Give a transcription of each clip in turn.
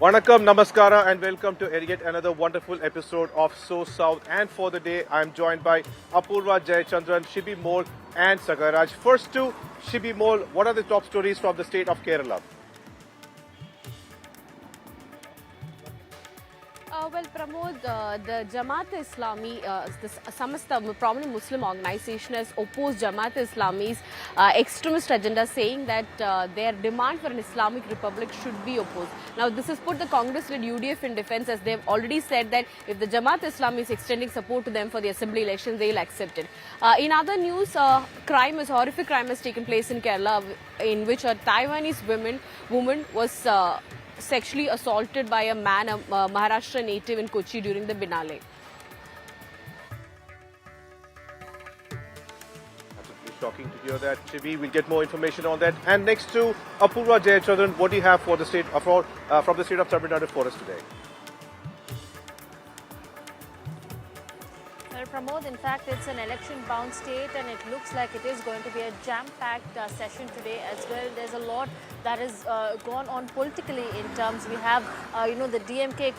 Vanakkam, Namaskara, and welcome to yet another wonderful episode of SoSouth. And for the day, I am joined by Apurva Jayachandran, Shibi Mole, and Sagaraj. First to Shibi Mole, what are the top stories from the state of Kerala? Well, Pramod, the Jamaat-e-Islami, the Samasta prominent Muslim organization has opposed Jamaat-e-Islami's extremist agenda, saying that their demand for an Islamic republic should be opposed. Now, this has put the Congress-led UDF in defense, as they've already said that if the Jamaat-e-Islami is extending support to them for the assembly elections, they'll accept it. In other news, horrific crime has taken place in Kerala, in which a Taiwanese woman was sexually assaulted by a man, a Maharashtra native in Kochi during the Binale. Absolutely shocking to hear that, Shibi. We'll get more information on that. And next to Apurva Jayachandran, what do you have for the state from the state of Tamil Nadu for us today? Pramod, in fact, it's an election-bound state and it looks like it is going to be a jam-packed session today as well. There's a lot that has gone on politically in terms. We have, the DMK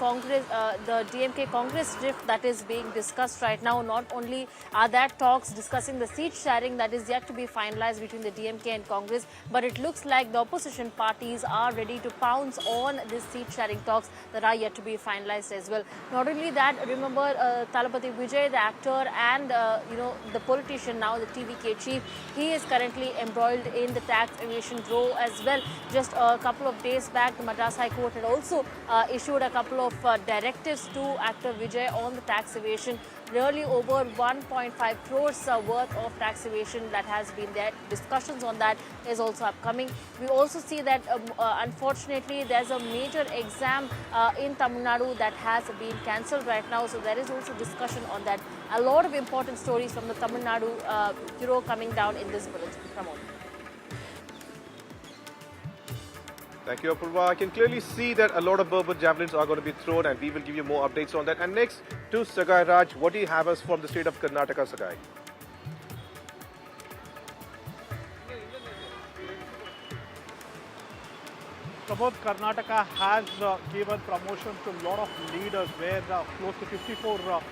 Congress drift that is being discussed right now. Not only are there talks discussing the seat sharing that is yet to be finalized between the DMK and Congress, but it looks like the opposition parties are ready to pounce on this seat sharing talks that are yet to be finalized as well. Not only that, remember Thalapathy Vijay, the actor and the politician, now the TVK chief, he is currently embroiled in the tax evasion row as well. Just a couple of days back, the Madras High Court had also issued a couple of directives to actor Vijay on the tax evasion. Really over 1.5 crores worth of tax evasion that has been there. Discussions on that is also upcoming. We also see that unfortunately there's a major exam in Tamil Nadu that has been cancelled right now. So there is also discussion on that. A lot of important stories from the Tamil Nadu bureau coming down in this bulletin. Pramod. Thank you, Apurva. I can clearly see that a lot of bourbon javelins are going to be thrown, and we will give you more updates on that. And next to Sagai Raj, what do you have us from the state of Karnataka, Sagai? Pramod, Karnataka has given promotion to a lot of leaders, where close to 54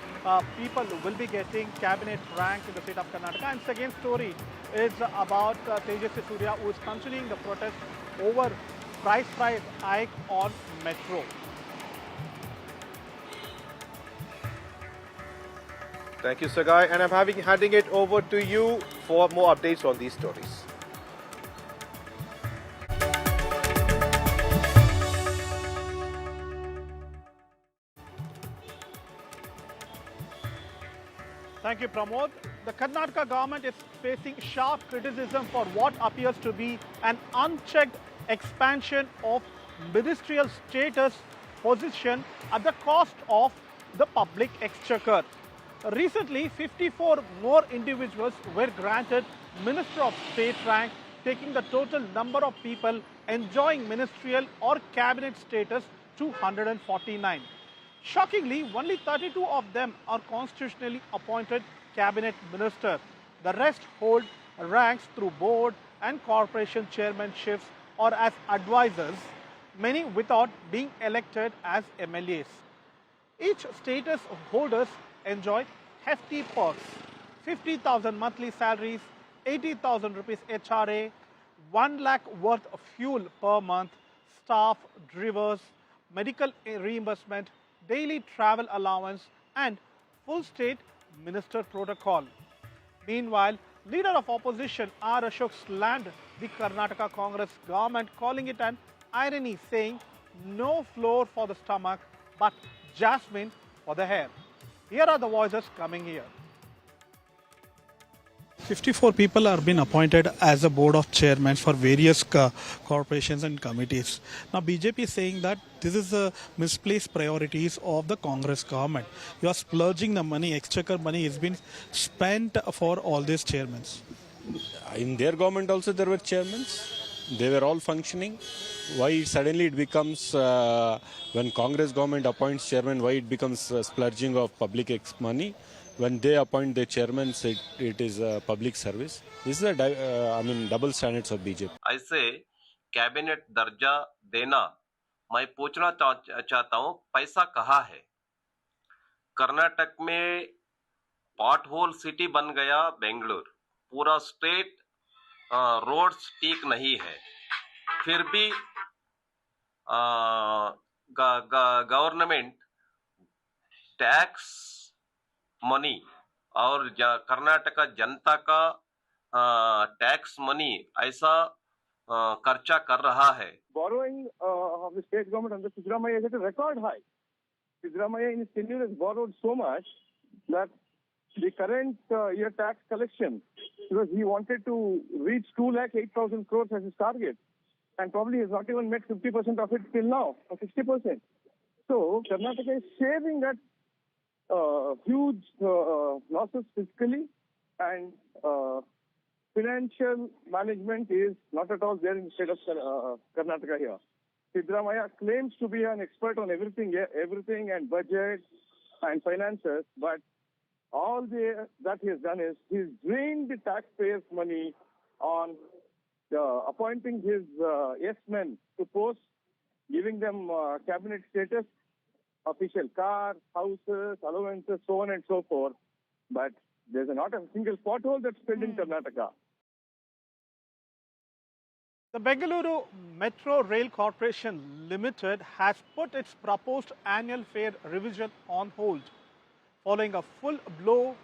people will be getting cabinet rank in the state of Karnataka. And second story is about Tejasvi Surya, who is continuing the protest over price hike on metro. Thank you, Sagai. And I'm handing it over to you for more updates on these stories. Thank you, Pramod. The Karnataka government is facing sharp criticism for what appears to be an unchecked expansion of ministerial status position at the cost of the public exchequer. Recently, 54 more individuals were granted Minister of State rank, taking the total number of people enjoying ministerial or cabinet status to 149. Shockingly, only 32 of them are constitutionally appointed cabinet ministers. The rest hold ranks through board and corporation chairmanships or as advisors, many without being elected as MLAs. Each status holders enjoy hefty perks: 50,000 monthly salaries, 80,000 rupees HRA, 1 lakh worth of fuel per month, staff, drivers, medical reimbursement, daily travel allowance, and full state minister protocol. Meanwhile, leader of opposition R. Ashok slammed the Karnataka Congress government, calling it an irony, saying no flour for the stomach but jasmine for the hair. Here are the voices coming here. 54 people are being appointed as a board of chairmen for various corporations and committees. Now BJP is saying that this is misplaced priorities of the Congress government. You are splurging the money, exchequer money is being spent for all these chairmen. In their government also there were chairmen. They were all functioning. Why suddenly it becomes, when Congress government appoints chairman, why it becomes splurging of public money? When they appoint the chairman, it is a public service. This is a double standards of BJP. I say cabinet darja dena मैं पूछना चाहता हूं पैसा कहाँ है? कर्नाटक में pot whole city बन गया बेंगलुरु, पूरा स्टेट रोड्स ठीक नहीं है, फिर भी गवर्नमेंट टैक्स मनी और कर्नाटका जनता का टैक्स मनी ऐसा खर्चा कर रहा है. Borrowing of the state government under Siddaramaiah is at a record high. Siddaramaiah in his tenure has borrowed so much that the current year tax collection, because he wanted to reach 2,08,000 crores as his target, and probably has not even met 50% of it till now, or 60%. So Karnataka is sharing that huge losses fiscally, and financial management is not at all there in the state of Karnataka here. Siddaramaiah claims to be an expert on everything and budget and finances, but all that he has done is he's drained the taxpayers' money on appointing his yes men to posts, giving them cabinet status, official cars, houses, allowances, so on and so forth. But there's not a single pothole that's filled in Karnataka. The Bengaluru Metro Rail Corporation Limited has put its proposed annual fare revision on hold, following a full-blown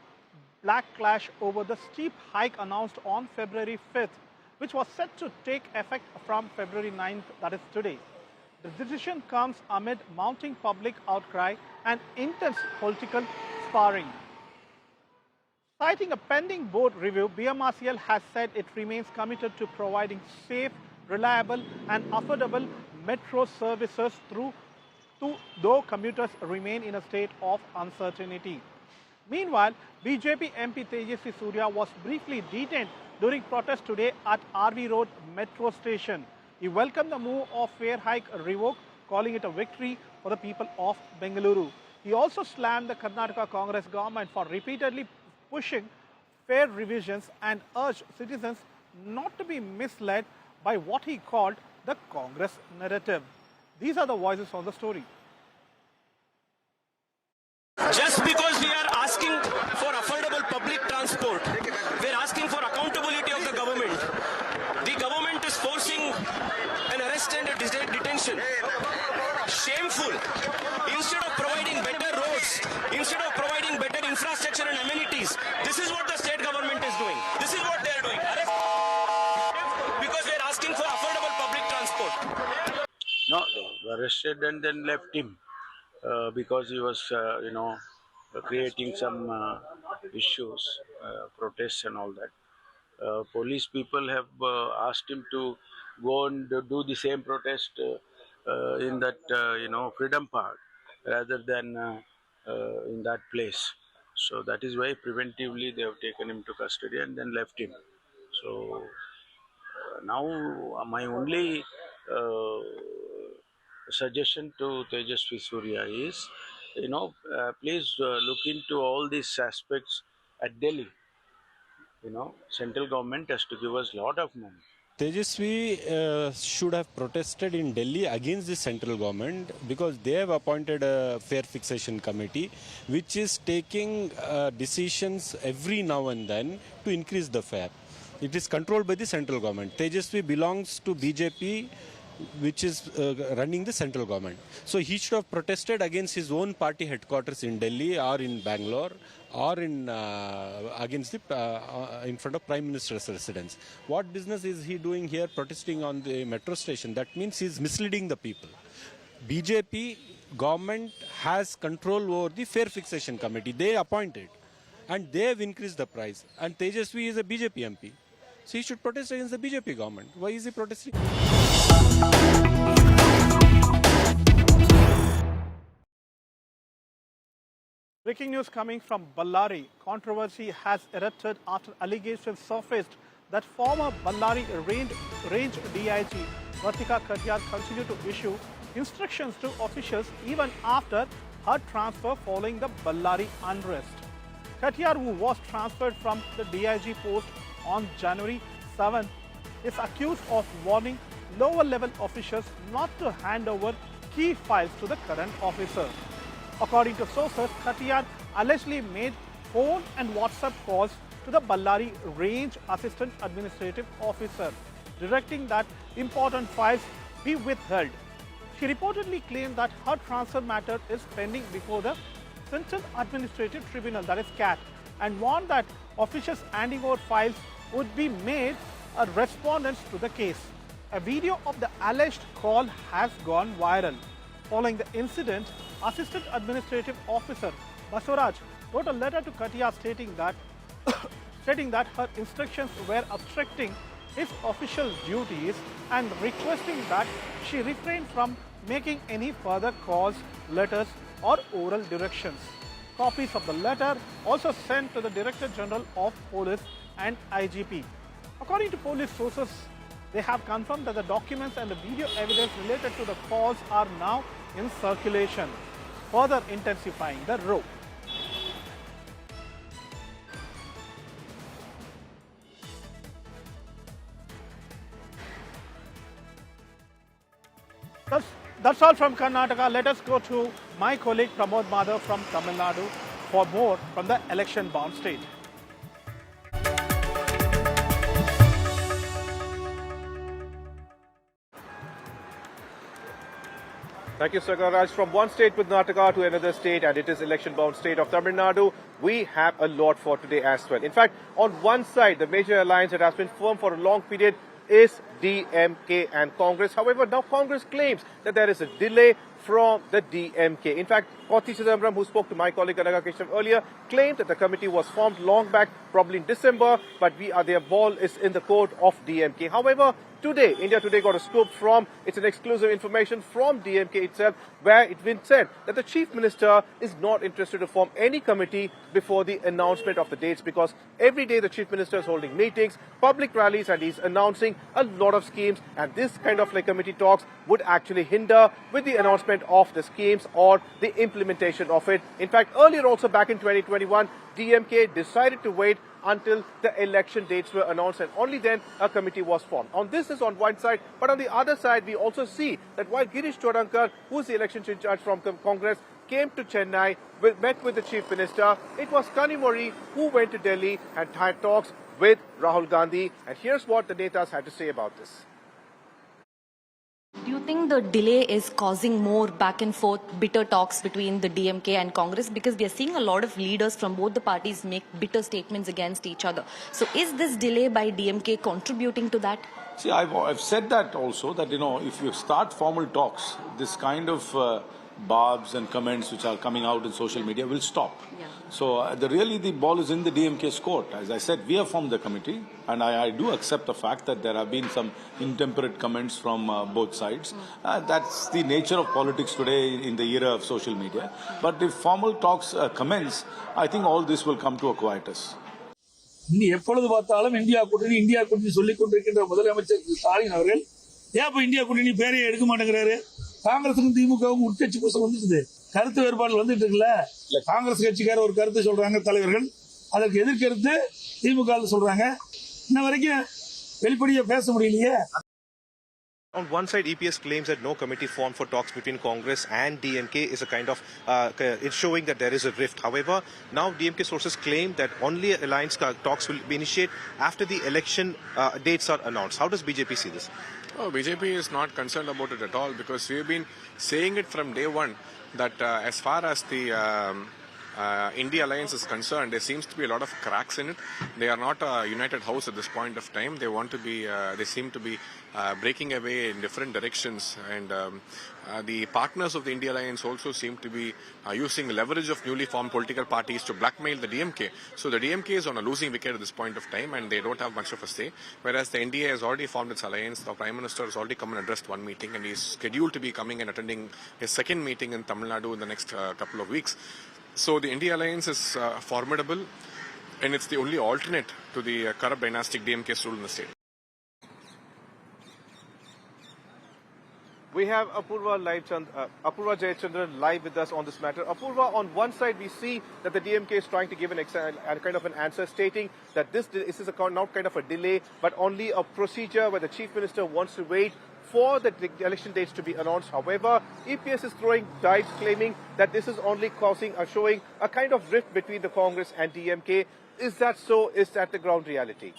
backlash over the steep hike announced on February 5th, which was set to take effect from February 9th, that is today. The decision comes amid mounting public outcry and intense political sparring. Citing a pending board review, BMRCL has said it remains committed to providing safe, reliable and affordable metro services though commuters remain in a state of uncertainty. Meanwhile, BJP MP Tejasvi Surya was briefly detained during protest today at RV Road Metro Station. He welcomed the move of fare hike revoke, calling it a victory for the people of Bengaluru. He also slammed the Karnataka Congress government for repeatedly pushing fare revisions and urged citizens not to be misled by what he called the Congress narrative. These are the voices on the story. Just because we are asking for affordable public transport, we are asking for accountability of the government. The government is forcing an arrest and a detention. Shameful. Instead of providing better roads, instead of providing better infrastructure and amenities, this is what the state government is doing. This is what they are doing. Arrest because we are asking for affordable public transport. No, they arrested and then left him because he was, creating some issues, protests and all that. Police people have asked him to go and do the same protest in that, Freedom Park rather than in that place. So that is why preventively they have taken him to custody and then left him. So now my only suggestion to Tejasvi Surya is, please look into all these aspects at Delhi. Central government has to give us a lot of money. Tejasvi should have protested in Delhi against the central government because they have appointed a fare fixation committee which is taking decisions every now and then to increase the fare. It is controlled by the central government. Tejasvi belongs to BJP, which is running the central government. So he should have protested against his own party headquarters in Delhi or in Bangalore or in against the in front of Prime Minister's residence. What business is he doing here protesting on the metro station? That means he is misleading the people. BJP government has control over the fare fixation committee. They appointed and they have increased the price. And Tejasvi is a BJP MP. So he should protest against the BJP government. Why is he protesting? Breaking news coming from Ballari. Controversy has erupted after allegations surfaced that former Ballari range DIG Vartika Katiyar continued to issue instructions to officials even after her transfer following the Ballari unrest. Katiyar, who was transferred from the DIG post on January 7, is accused of warning lower-level officials not to hand over key files to the current officer. According to sources, Khatiyar allegedly made phone and WhatsApp calls to the Ballari Range Assistant Administrative Officer, directing that important files be withheld. She reportedly claimed that her transfer matter is pending before the Central Administrative Tribunal, that is CAT, and warned that officials handing over files would be made a respondents to the case. A video of the alleged call has gone viral. Following the incident, Assistant Administrative Officer Basuraj wrote a letter to Khatiyar stating that her instructions were obstructing his official duties and requesting that she refrain from making any further calls, letters or oral directions. Copies of the letter also sent to the Director General of Police and IGP. According to police sources, they have confirmed that the documents and the video evidence related to the calls are now in circulation, further intensifying the row. That's all from Karnataka. Let us go to my colleague Pramod Madhav from Tamil Nadu for more from the election-bound state. Thank you, Sagaraj. From one state with Karnataka to another state, and it is election-bound state of Tamil Nadu, we have a lot for today as well. In fact, on one side, the major alliance that has been formed for a long period is DMK and Congress. However, now Congress claims that there is a delay from the DMK. In fact, Kochi Siddaramaiah, who spoke to my colleague Anaga Krishnan earlier, claimed that the committee was formed long back, probably in December, but their ball is in the court of DMK. However, today, India Today got a scoop from, it's an exclusive information from DMK itself, where it's been said that the Chief Minister is not interested to form any committee before the announcement of the dates, because every day the Chief Minister is holding meetings, public rallies, and he's announcing a lot of schemes, and this kind of committee talks would actually hinder with the announcement of the schemes or the implementation of it. In fact, earlier also back in 2021, DMK decided to wait until the election dates were announced, and only then a committee was formed. On this is on one side, but on the other side, we also see that while Girish Chodankar, who is the election in charge from Congress, came to Chennai, met with the Chief Minister, it was Kanimori who went to Delhi and had talks with Rahul Gandhi. And here's what the Netas had to say about this. Do you think the delay is causing more back and forth, bitter talks between the DMK and Congress? Because we are seeing a lot of leaders from both the parties make bitter statements against each other. So is this delay by DMK contributing to that? See, I've said that also, that, if you start formal talks, this kind of barbs and comments which are coming out in social media will stop. Yeah. So really the ball is in the DMK's court. As I said, we have formed the committee, and I do accept the fact that there have been some intemperate comments from both sides. That's the nature of politics today in the era of social media. But if formal talks commence, I think all this will come to a quietus. எப்பொழுது பார்த்தாலும் India கூட்டணி சொல்லிக் கொண்டிருக்கின்ற முதலமைச்சர் ஸ்டாலின் அவர்கள் ஏன் India கூட்டணி பேரையே எடுக்க மாட்டேங்கிறாரு? காங்கிரசுக்கும் திமுகவும் உட்கட்சி பூசல் வந்துட்டு கருத்து வேறுபாடு வந்துட்டு இருக்குல்ல. காங்கிரஸ் கட்சிக்கார ஒரு கருத்து சொல்றாங்க தலைவர்கள், அதற்கு எதிர்கருத்து திமுக சொல்றாங்க. இன்ன வரைக்கும் வெளிப்படையா பேச முடியலையே. On one side, EPS claims that no committee formed for talks between Congress and DMK is a kind of it's showing that there is a rift. However, now DMK sources claim that only alliance talks will be initiated after the election dates are announced. How does BJP see this? Oh, BJP is not concerned about it at all, because we've been saying it from day one that as far as the India alliance is concerned, there seems to be a lot of cracks in it. They are not a united house at this point of time. They want to be, they seem to be breaking away in different directions, and the partners of the India alliance also seem to be using the leverage of newly formed political parties to blackmail the DMK. So the DMK is on a losing wicket at this point of time, and they don't have much of a say, whereas the NDA has already formed its alliance. The Prime Minister has already come and addressed one meeting, and he is scheduled to be coming and attending his second meeting in Tamil Nadu in the next couple of weeks. So the India alliance is formidable, and it's the only alternate to the corrupt dynastic DMK's rule in the state. We have Apurva Jayachandran live with us on this matter. Apurva, on one side we see that the DMK is trying to give a kind of an answer stating that this is not kind of a delay, but only a procedure where the Chief Minister wants to wait for the election dates to be announced. However, EPS is throwing dice, claiming that this is only showing a kind of rift between the Congress and DMK. Is that so? Is that the ground reality?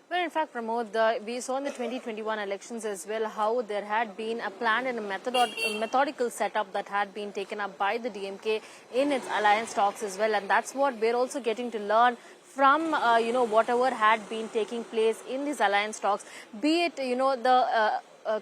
Well, in fact, Pramod, we saw in the 2021 elections as well how there had been a planned and a methodical setup that had been taken up by the DMK in its alliance talks as well. And that's what we're also getting to learn from, whatever had been taking place in these alliance talks, be it, the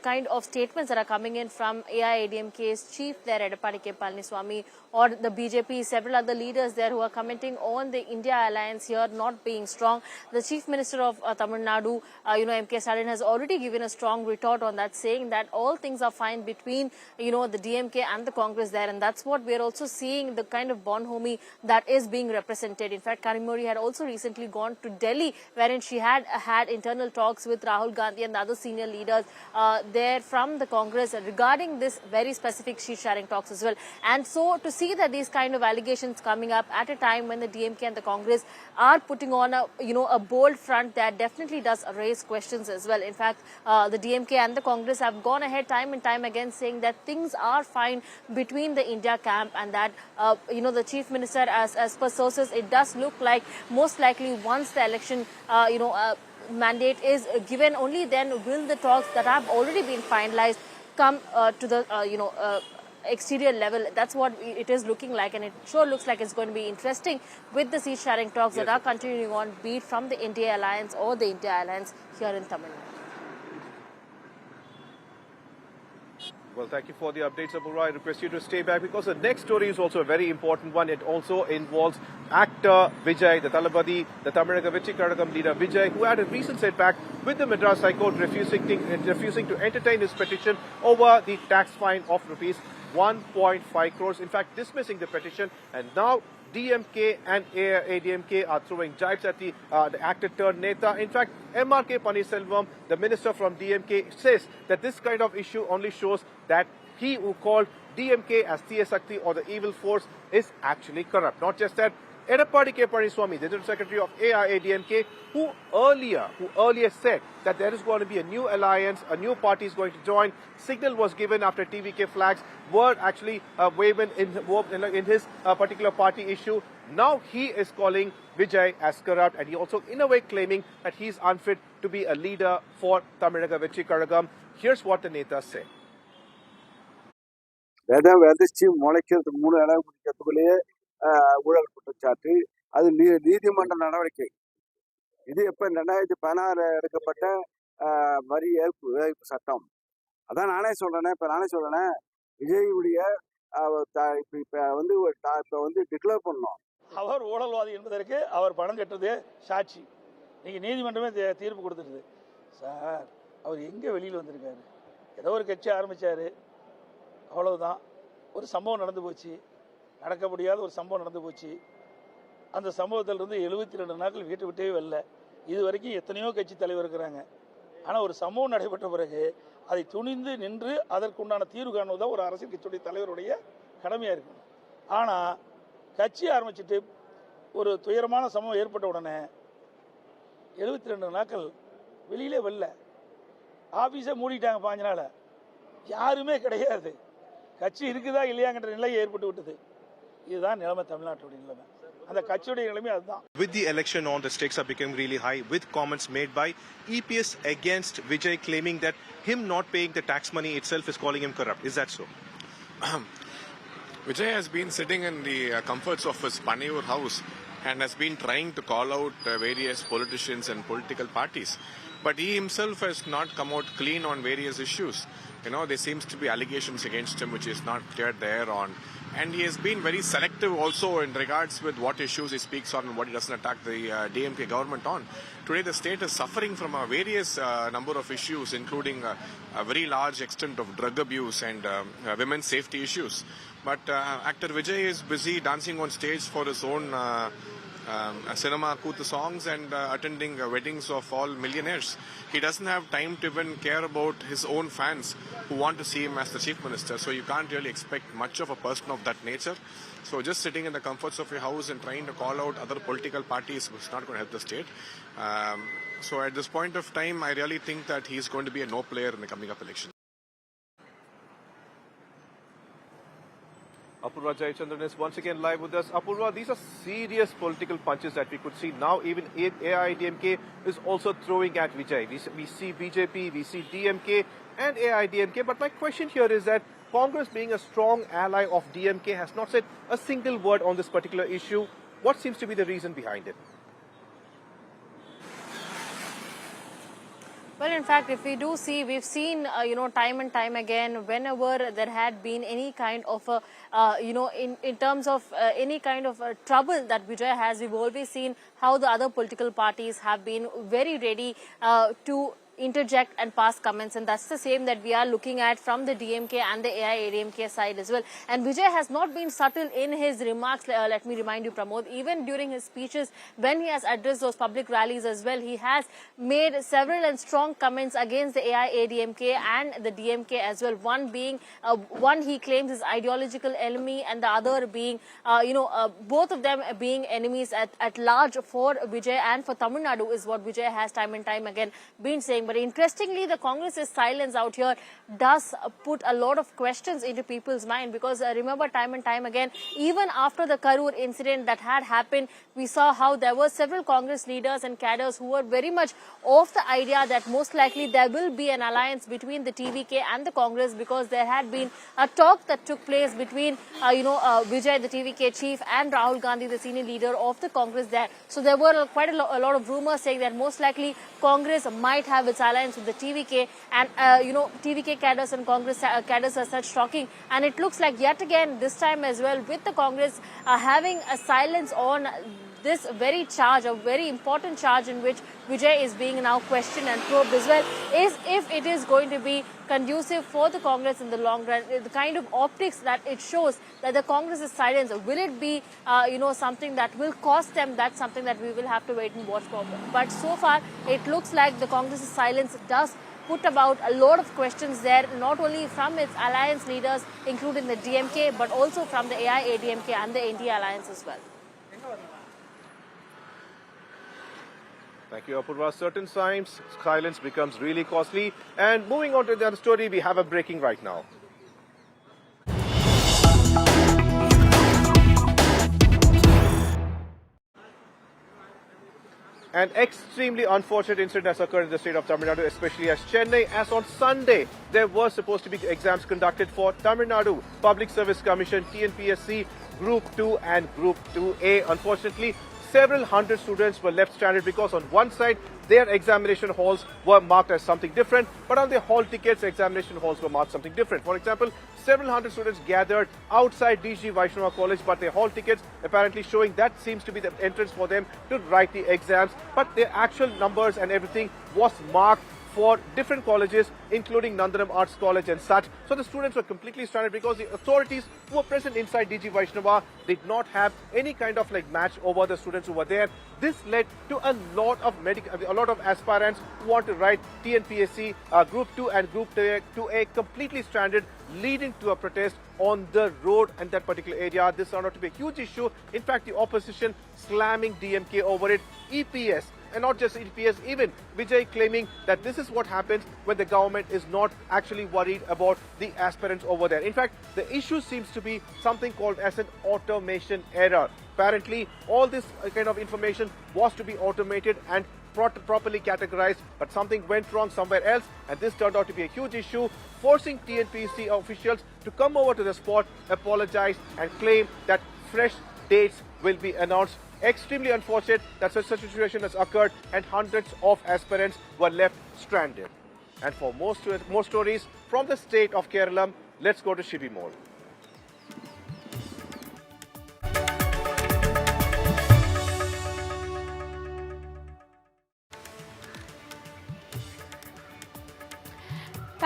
kind of statements that are coming in from AIADMK's chief there, Edappadi K. Palaniswamy, or the BJP, several other leaders there who are commenting on the India alliance here not being strong. The Chief Minister of Tamil Nadu, MK Stalin, has already given a strong retort on that, saying that all things are fine between, the DMK and the Congress there. And that's what we're also seeing, the kind of bonhomie that is being represented. In fact, Karimuri had also recently gone to Delhi, wherein she had internal talks with Rahul Gandhi and the other senior leaders there from the Congress regarding this very specific sheet-sharing talks as well. And so to see that these kind of allegations coming up at a time when the DMK and the Congress are putting on a bold front, that definitely does raise questions as well. In fact, the DMK and the Congress have gone ahead time and time again saying that things are fine between the India camp, and that the Chief Minister, as per sources, it does look like most likely once the election mandate is given, only then will the talks that have already been finalized come to the exterior level. That's what it is looking like, and it sure looks like it's going to be interesting with the seat sharing talks that are continuing on, be it from the India Alliance or the India Alliance here in Tamil Nadu. Well, thank you for the updates, Apurva. I request you to stay back because the next story is also a very important one. It also involves actor Vijay, the Thalapathy, the Tamil Nadu Karnataka leader Vijay, who had a recent setback with the Madras High Court refusing to entertain his petition over the tax fine of rupees 1.5 crores. In fact, dismissing the petition, and now DMK and AIADMK are throwing jibes at the actor turned Neta. In fact, MRK Pannirselvam, the minister from DMK, says that this kind of issue only shows that he who called DMK as Thiya Sakti or the evil force is actually corrupt. Not just that, Edappadi K. Palaniswamy, the General Secretary of AIADMK, who earlier said that there is going to be a new alliance, a new party is going to join. Signal was given after TVK flags were actually waving in his particular party issue. Now he is calling Vijay as corrupt, and he also in a way claiming that he is unfit to be a leader for Tamil Nadu Vechi Karagam. Here's what the Netas say. ஊழல் குற்றச்சாட்டு, அது நீதிமன்ற நடவடிக்கை. இது எப்ப 2016 எடுக்கப்பட்ட வரி ஏற்பு சட்டம். அதான் நானே சொல்றேன் விஜயுடைய இப்ப வந்து டிக்ளேர் பண்ணோம். அவர் ஊழல்வாதி என்பதற்கு அவர் பணம் கட்டதே சாட்சி. நீங்க நீதிமன்றமே தீர்ப்பு கொடுத்துருது. சார், அவர் எங்க வெளியில் வந்திருக்காரு? ஏதோ ஒரு கட்சி ஆரம்பிச்சாரு, அவ்வளவுதான். ஒரு சம்பவம் நடந்து போச்சு, நடக்க முடியாத ஒரு சம்பவம் நடந்து போச்சு. அந்த சம்பவத்திலிருந்து 72 நாட்கள் வீட்டை விட்டே வரல. இது வரைக்கும் எத்தனையோ கட்சி தலைவர் இருக்கிறாங்க. ஆனால் ஒரு சம்பவம் நடைபெற்ற பிறகு அதை துணிந்து நின்று அதற்குண்டான தீர்வு காணுவது தான் ஒரு அரசியல் கட்சியுடைய தலைவருடைய கடமையாக இருக்கும். ஆனால் கட்சி ஆரம்பிச்சுட்டு ஒரு துயரமான சம்பவம் ஏற்பட்ட உடனே 72 நாட்கள் வெளியிலே வரல. ஆஃபீஸை மூடிட்டாங்க 5 நாள். யாருமே கிடையாது. கட்சி இருக்குதா இல்லையாங்கிற நிலை ஏற்பட்டு விட்டது. இதுதான் நிலைமை தமிழ்நாட்டுடைய நிலைமை. அந்த கட்சியுடைய நிலைமை அதுதான். With the election on, the stakes are becoming really high, with comments made by EPS against Vijay, claiming that him not paying the tax money itself is calling him corrupt. Is that so? Vijay has been sitting in the comforts of his Panayur house and has been trying to call out various politicians and political parties. But he himself has not come out clean on various issues. There seems to be allegations against him which is not cleared there on. And he has been very selective also in regards with what issues he speaks on and what he doesn't attack the DMK government on. Today the state is suffering from a various number of issues, including a very large extent of drug abuse and women's safety issues. But actor Vijay is busy dancing on stage for his own cinema Kuthu songs and attending weddings of all millionaires. He doesn't have time to even care about his own fans who want to see him as the chief minister. So you can't really expect much of a person of that nature. So just sitting in the comforts of your house and trying to call out other political parties is not going to help the state. So at this point of time, I really think that he's going to be a no player in the coming up election. Apurva Jayachandran is once again live with us. Apurva, these are serious political punches that we could see. Now even AIDMK is also throwing at Vijay. We see BJP, we see DMK and AIDMK. But my question here is that Congress, being a strong ally of DMK, has not said a single word on this particular issue. What seems to be the reason behind it? Well, in fact, if we do see, we've seen, time and time again, whenever there had been any kind of a, in terms of any kind of trouble that Vijay has, we've always seen how the other political parties have been very ready to interject and pass comments, and that's the same that we are looking at from the DMK and the AIADMK side as well. And Vijay has not been subtle in his remarks. Let me remind you, Pramod, even during his speeches, when he has addressed those public rallies as well, he has made several and strong comments against the AIADMK and the DMK as well. One being, one he claims is ideological enemy, and the other being, both of them being enemies at large for Vijay and for Tamil Nadu is what Vijay has time and time again been saying. But interestingly, the Congress's silence out here does put a lot of questions into people's mind, because remember, time and time again, even after the Karur incident that had happened, we saw how there were several Congress leaders and cadres who were very much of the idea that most likely there will be an alliance between the TVK and the Congress, because there had been a talk that took place between, Vijay, the TVK chief, and Rahul Gandhi, the senior leader of the Congress there. So there were quite a lot of rumors saying that most likely Congress might have its alliance with the TVK, and TVK cadres and Congress cadres are such talking, and it looks like yet again this time as well, with the Congress having a silence on this very charge, a very important charge in which Vijay is being now questioned and probed as well, is if it is going to be conducive for the Congress in the long run, the kind of optics that it shows that the Congress's silence, will it be, something that will cost them? That's something that we will have to wait and watch for. But so far, it looks like the Congress's silence does put about a lot of questions there, not only from its alliance leaders, including the DMK, but also from the AIADMK and the NDA alliance as well. Thank you, Apurva. Certain times, silence becomes really costly. And moving on to the other story, we have a breaking right now. An extremely unfortunate incident has occurred in the state of Tamil Nadu, especially as Chennai, as on Sunday, there were supposed to be exams conducted for Tamil Nadu Public Service Commission, TNPSC Group 2 and Group 2A. Unfortunately, several hundred students were left stranded because on one side, their examination halls were marked as something different, but on their hall tickets, examination halls were marked something different. For example, several hundred students gathered outside DG Vaishnava College, but their hall tickets apparently showing that seems to be the entrance for them to write the exams, but their actual numbers and everything was marked for different colleges, including Nandanam Arts College and such. So the students were completely stranded because the authorities who were present inside DG Vaishnava did not have any kind of match over the students who were there. This led to a lot of aspirants who want to write TNPSC Group 2 and Group 2A completely stranded, leading to a protest on the road in that particular area. This turned out to be a huge issue. In fact, the opposition slamming DMK over it. EPS, and not just EPS, even Vijay claiming that this is what happens when the government is not actually worried about the aspirants over there. In fact, the issue seems to be something called as an automation error. Apparently, all this kind of information was to be automated and properly categorized, but something went wrong somewhere else, and this turned out to be a huge issue, forcing TNPSC officials to come over to the spot, apologize, and claim that fresh dates will be announced. Extremely unfortunate that such a situation has occurred and hundreds of aspirants were left stranded. And for more stories from the state of Kerala, let's go to Shibi Mall.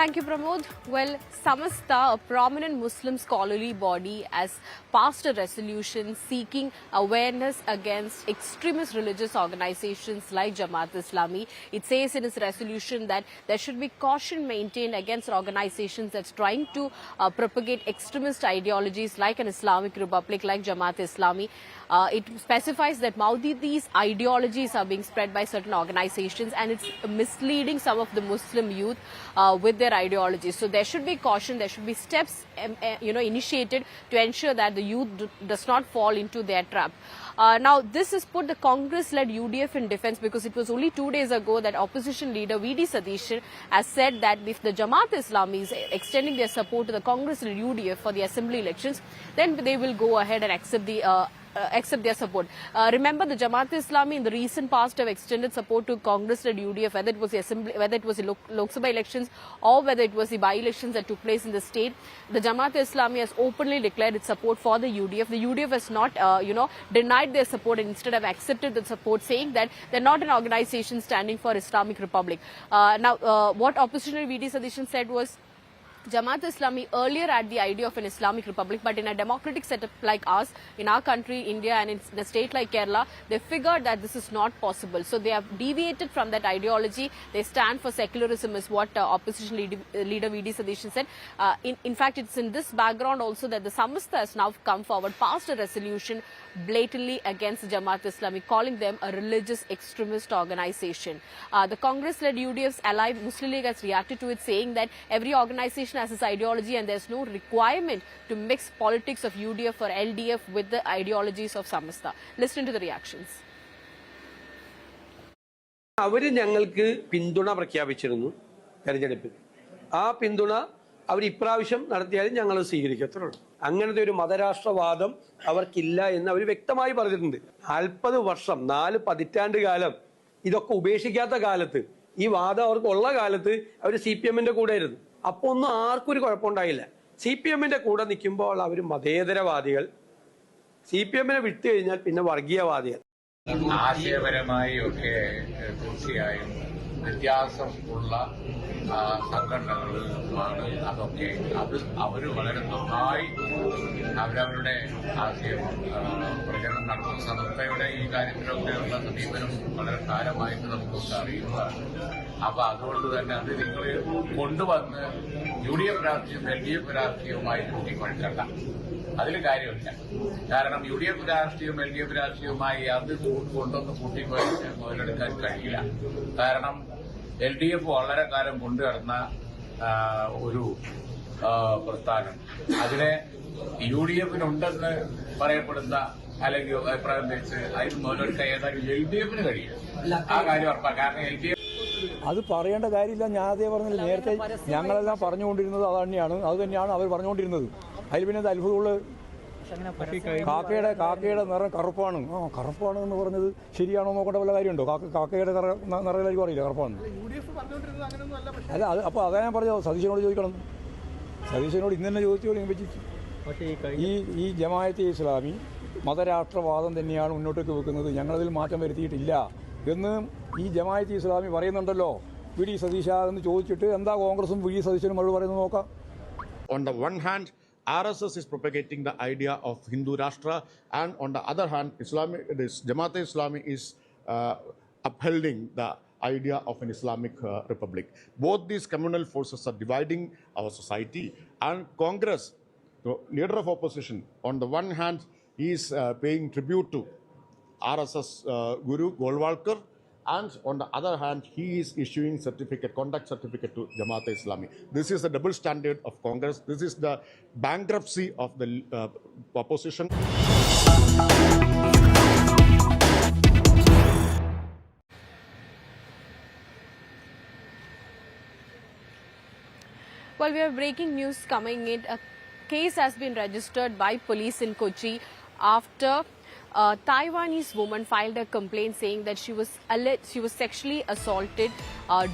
Thank you, Pramod. Well, Samasta, a prominent Muslim scholarly body, has passed a resolution seeking awareness against extremist religious organizations like Jamaat-e-Islami. It says in its resolution that there should be caution maintained against organizations that's trying to propagate extremist ideologies like an Islamic republic like Jamaat-e-Islami. It specifies that these ideologies are being spread by certain organizations and it's misleading some of the Muslim youth with their ideologies. So there should be caution, there should be steps initiated to ensure that the youth does not fall into their trap. Now, this has put the Congress-led UDF in defense because it was only 2 days ago that opposition leader Vijay has said that if the Jamaat-e-Islami is extending their support to the Congress-led UDF for the assembly elections, then they will go ahead and accept their support. Remember, the Jamaat-e-Islami in the recent past have extended support to Congress-led UDF, whether it was the assembly, whether it was the Lok Sabha elections or whether it was the by-elections that took place in the state. The Jamaat-e-Islami has openly declared its support for the UDF. The UDF has not, denied their support and instead have accepted the support, saying that they're not an organization standing for Islamic Republic. What opposition Vijay said was, Jamaat-e-Islami earlier had the idea of an Islamic Republic, but in a democratic setup like ours, in our country, India, and in a state like Kerala, they figured that this is not possible. So they have deviated from that ideology. They stand for secularism, is what opposition leader V.D. Sadish said. In fact, it's in this background also that the Samasta has now come forward, passed a resolution blatantly against Jamaat-e-Islami, calling them a religious extremist organization. The Congress-led UDF's ally Muslim League has reacted to it, saying that every organization has its ideology and there's no requirement to mix politics of UDF or LDF with the ideologies of Samasta. Listen to the reactions. അവര് ഞങ്ങൾക്ക് പിന്തുണ പ്രഖ്യാപിച്ചിരുന്നു തെരഞ്ഞെടുപ്പിൽ. ആ പിന്തുണ അവർ ഇപ്രാവശ്യം നടത്തിയാലും ഞങ്ങൾ സ്വീകരിക്കത്തുള്ളൂ. അങ്ങനത്തെ ഒരു മതരാഷ്ട്രവാദം അവർക്കില്ല എന്ന് അവർ വ്യക്തമായി പറഞ്ഞിട്ടുണ്ട്. 40 വർഷം 4 പതിറ്റാണ്ട് കാലം ഇതൊക്കെ ഉപേക്ഷിക്കാത്ത കാലത്ത്, ഈ വാദം അവർക്കുള്ള കാലത്ത് അവർ CPM-ന്റെ കൂടെ ആയിരുന്നു. അപ്പോൾ ഒന്നും ആർക്കും ഒരു കുഴപ്പമുണ്ടായില്ല. CPM-ന്റെ കൂടെ നിൽക്കുമ്പോൾ അവർ മതേതരവാദികൾ, CPM-നെ വിട്ടു കഴിഞ്ഞാൽ പിന്നെ വർഗീയവാദികൾ. ആശയപരമായി ഒക്കെ തീർച്ചയായും വ്യത്യാസം ഉള്ള സംഘടനകളാണ് അതൊക്കെ. അവർ വളരെ നന്നായി അവരവരുടെ ആശയം പ്രചരണം നടത്തുന്ന സമസ്തയുടെ ഈ കാര്യത്തിലൊക്കെയുള്ള സമീപനം വളരെ കാലമായിട്ട് നമുക്കൊക്കെ അറിയുന്നതാണ്. അപ്പൊ അതുകൊണ്ട് തന്നെ അത് നിങ്ങൾ കൊണ്ടുവന്ന് UDF രാഷ്ട്രീയം LDF രാഷ്ട്രീയവുമായി കൂട്ടിക്കൊടുക്കണ്ട, അതിൽ കാര്യമില്ല. കാരണം UDF രാഷ്ട്രീയം LDF രാഷ്ട്രീയവുമായി അത് കൊണ്ടൊന്ന് കൂട്ടിക്കൊടുത്ത് മുതലെടുക്കാൻ കഴിയില്ല. കാരണം LDF വളരെ കാലം കൊണ്ടുവരുന്ന ഒരു പ്രസ്ഥാനം, അതിനെ UDF-നുണ്ടെന്ന് പറയപ്പെടുന്ന അല്ലെങ്കിൽ അഭിപ്രായം വെച്ച് അതിന് മുതലെടുക്കാൻ ഏതായാലും LDF-ന് കഴിയും. ആ കാര്യം ഉറപ്പാണ്. കാരണം LDF അത് പറയേണ്ട കാര്യമില്ല. ഞാൻ അതേ പറഞ്ഞില്ല, നേരത്തെ ഞങ്ങളെല്ലാം പറഞ്ഞുകൊണ്ടിരുന്നത് അത് തന്നെയാണ് അവർ പറഞ്ഞുകൊണ്ടിരുന്നത്. അതിൽ പിന്നെ അത്ഭുതമുള്ള കാക്കയുടെ നിറം കറുപ്പാണ്. കറുപ്പാണ് എന്ന് പറഞ്ഞത് ശരിയാണോ നോക്കേണ്ട വല്ല കാര്യമുണ്ടോ? കാക്കയുടെ നിറയിലായിരിക്കും അറിയില്ല കറുപ്പാണ്. അല്ല, അപ്പോൾ അതാ ഞാൻ പറഞ്ഞത്, സതീശനോട് ചോദിക്കണം. സതീശനോട് ഇന്ന് തന്നെ ചോദിച്ചു. ഈ ജമാഅത്തെ-ഇസ്ലാമി മതരാഷ്ട്രവാദം തന്നെയാണ് മുന്നോട്ടേക്ക് വെക്കുന്നത്, ഞങ്ങളതിൽ മാറ്റം വരുത്തിയിട്ടില്ല എന്ന് ഈ ജമാഅത്തെ-ഇസ്ലാമി പറയുന്നുണ്ടല്ലോ. വി.ഡി. സതീശ എന്ന് ചോദിച്ചിട്ട് എന്താ കോൺഗ്രസും വി.ഡി. സതീശനും മറുപടി പറയുന്നത് നോക്കാം. On the one hand, RSS is propagating the idea of Hindu Rashtra, and on the other hand, Jamaat-e-Islami is upholding the idea of an Islamic republic. Both these communal forces are dividing our society, and Congress, the leader of opposition, on the one hand, is paying tribute to RSS Guru Golwalkar, and on the other hand, he is issuing conduct certificate to Jamaat-e-Islami. This is the double standard of Congress. This is the bankruptcy of the opposition. Well, we have breaking news coming in. A case has been registered by police in Kochi after a Taiwanese woman filed a complaint saying that she was sexually assaulted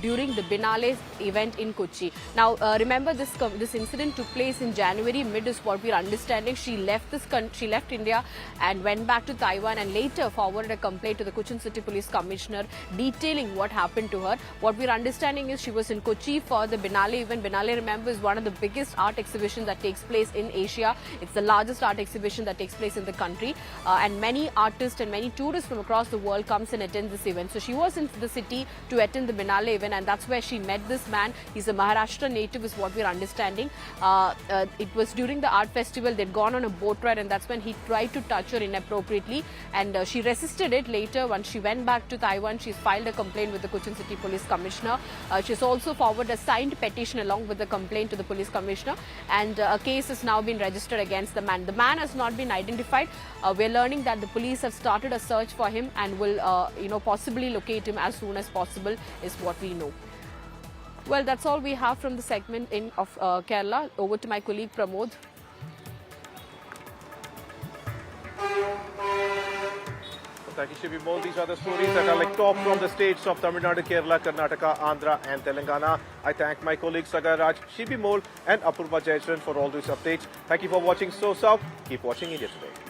during the Biennale event in Kochi. Now, remember this incident took place in January mid is what we are understanding. She left India and went back to Taiwan and later forwarded a complaint to the Cochin City Police Commissioner detailing what happened to her. What we are understanding is she was in Kochi for the Biennale event. Biennale, remember, is one of the biggest art exhibitions that takes place in Asia. It's the largest art exhibition that takes place in the country, and many artists and many tourists from across the world comes and attend this event. So she was in the city to attend the Biennale event, and that's where she met this man. He's a Maharashtra native is what we're understanding. It was during the art festival. They'd gone on a boat ride, and that's when he tried to touch her inappropriately, and she resisted it. Later, once she went back to Taiwan, she's filed a complaint with the Cochin City Police Commissioner. She's also forwarded a signed petition along with the complaint to the Police Commissioner, and a case has now been registered against the man. The man has not been identified. We're learning that the police have started a search for him and will, possibly locate him as soon as possible, is what we know. Well, that's all we have from the segment of Kerala. Over to my colleague Pramod. Thank you, Shibi Mol. These are the stories that are like top from the states of Tamil Nadu, Kerala, Karnataka, Andhra and Telangana. I thank my colleagues Sagar Raj, Shibi Mol and Apurva Jayachandran for all these updates. Thank you for watching SoSouth. Keep watching India Today.